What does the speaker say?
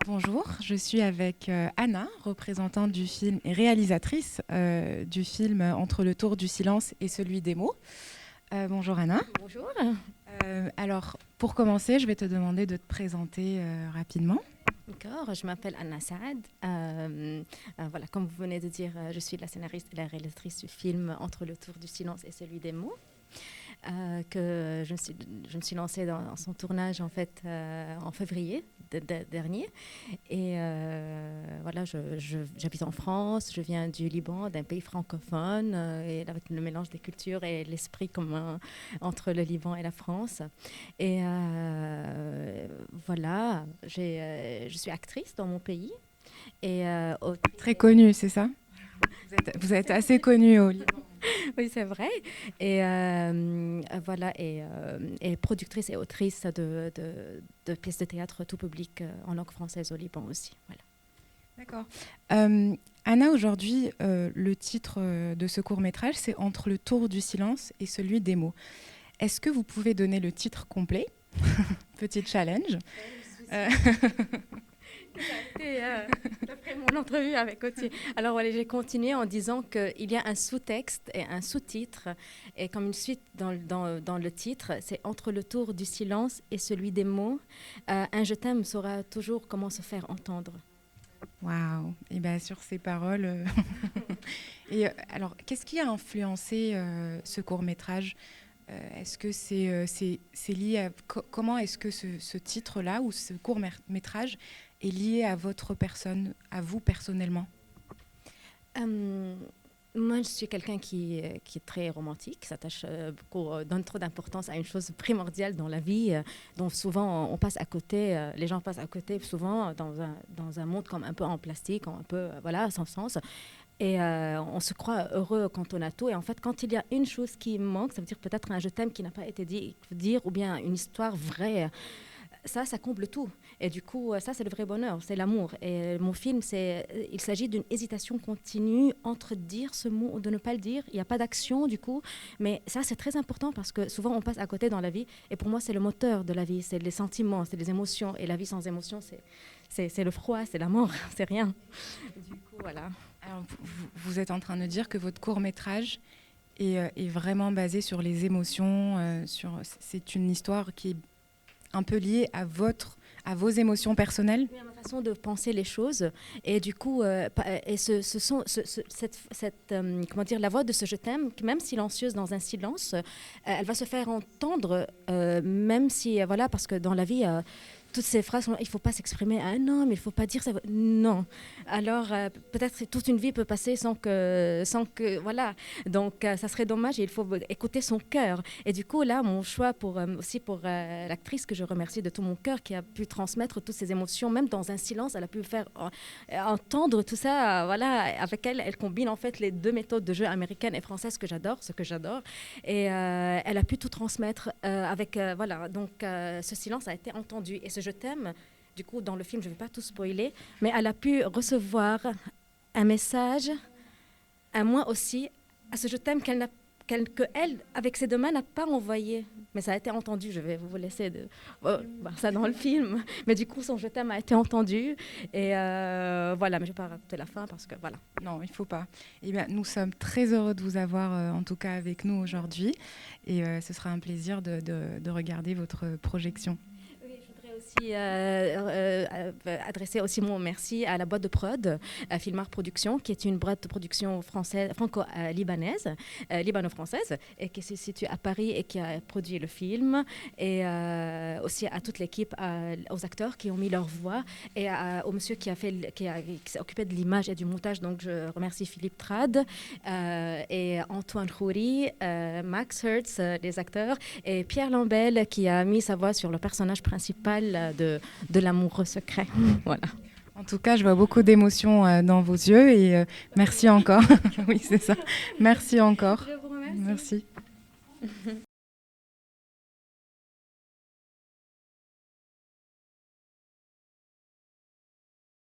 Bonjour, je suis avec Anna, représentante du film et réalisatrice du film Entre le tour du silence et celui des mots. Bonjour Anna. Bonjour. Alors, pour commencer, je vais te demander de te présenter rapidement. D'accord, je m'appelle Anna Saad. Voilà, comme vous venez de dire, je suis la scénariste et la réalisatrice du film Entre le tour du silence et celui des mots. Que je me suis lancée dans son tournage en fait en février dernier. Et voilà, j'habite en France, je viens du Liban, d'un pays francophone, et avec le mélange des cultures et l'esprit commun entre le Liban et la France. Et voilà, je suis actrice dans mon pays. Et Très connue, c'est ça? Vous êtes assez connue au Liban. oui, c'est vrai. Et voilà, et productrice et autrice de pièces de théâtre tout public en langue française au Liban aussi. Voilà. D'accord. Anna, aujourd'hui, le titre de ce court-métrage, c'est Entre le tour du silence et celui des mots. Est-ce que vous pouvez donner le titre complet? Petit challenge. D'après mon entrevue avec Gauthier. Alors voilà, j'ai continué en disant qu'il y a un sous-texte et un sous-titre, et comme une suite dans le titre, c'est Entre le tour du silence et celui des mots. Un je t'aime saura toujours comment se faire entendre. Waouh! Et bien sur ces paroles. Et alors, qu'est-ce qui a influencé ce court-métrage? Est-ce que c'est lié à comment est-ce que ce titre-là ou ce court-métrage est lié à votre personne, à vous personnellement? Moi, je suis quelqu'un qui est très romantique, s'attache beaucoup, donne trop d'importance à une chose primordiale dans la vie, dont souvent on passe à côté, les gens passent à côté souvent dans un monde comme un peu en plastique, un peu voilà, sans sens. Et on se croit heureux quand on a tout. Et en fait, quand il y a une chose qui manque, ça veut dire peut-être un je t'aime qui n'a pas été dit, dire, ou bien une histoire vraie. Ça comble tout. Et du coup, ça, c'est le vrai bonheur, c'est l'amour. Et mon film, il s'agit d'une hésitation continue entre dire ce mot ou de ne pas le dire. Il n'y a pas d'action, du coup. Mais ça, c'est très important parce que souvent, on passe à côté dans la vie. Et pour moi, c'est le moteur de la vie. C'est les sentiments, c'est les émotions. Et la vie sans émotion, c'est le froid, c'est la mort, c'est rien. Du coup, voilà. Alors, vous êtes en train de dire que votre court-métrage est vraiment basé sur les émotions. C'est une histoire qui est un peu liée à vos émotions personnelles? Oui, à ma façon de penser les choses. Et du coup, et comment dire, la voix de ce je t'aime, même silencieuse dans un silence, elle va se faire entendre, même si, voilà, parce que dans la vie, toutes ces phrases, il ne faut pas s'exprimer à un homme, il ne faut pas dire ça. Non. Alors, peut-être que toute une vie peut passer sans que voilà. Donc, ça serait dommage et il faut écouter son cœur. Et du coup, là, mon choix aussi pour l'actrice que je remercie de tout mon cœur, qui a pu transmettre toutes ces émotions, même dans un silence, elle a pu faire entendre tout ça. Voilà, avec elle, elle combine en fait les deux méthodes de jeu américaine et française que j'adore, ce que j'adore. Et elle a pu tout transmettre avec, voilà. Donc, ce silence a été entendu. Et ce je t'aime, du coup, dans le film, je ne vais pas tout spoiler, mais elle a pu recevoir un message à moi aussi, à ce je t'aime qu'elle, avec ses deux mains, n'a pas envoyé. Mais ça a été entendu, je vais vous laisser voir ça dans le film. Mais du coup, son je t'aime a été entendu. Et voilà, mais je ne vais pas raconter la fin parce que voilà. Non, il ne faut pas. Eh bien, nous sommes très heureux de vous avoir, en tout cas avec nous aujourd'hui. Et ce sera un plaisir de regarder votre projection. Aussi adresser aussi mon merci à la boîte de prod, à Filmar Productions, qui est une boîte de production française, franco-libanaise, libano-française, et qui se situe à Paris et qui a produit le film, et aussi à toute l'équipe, aux acteurs qui ont mis leur voix, et au monsieur qui s'est occupé de l'image et du montage. Donc je remercie Philippe Trad et Antoine Khoury, Max Hertz, les acteurs, et Pierre Lambel qui a mis sa voix sur le personnage principal de l'amoureux secret. Voilà. En tout cas, je vois beaucoup d'émotions dans vos yeux et merci encore. Oui, c'est ça. Merci encore. Je vous remercie. Merci.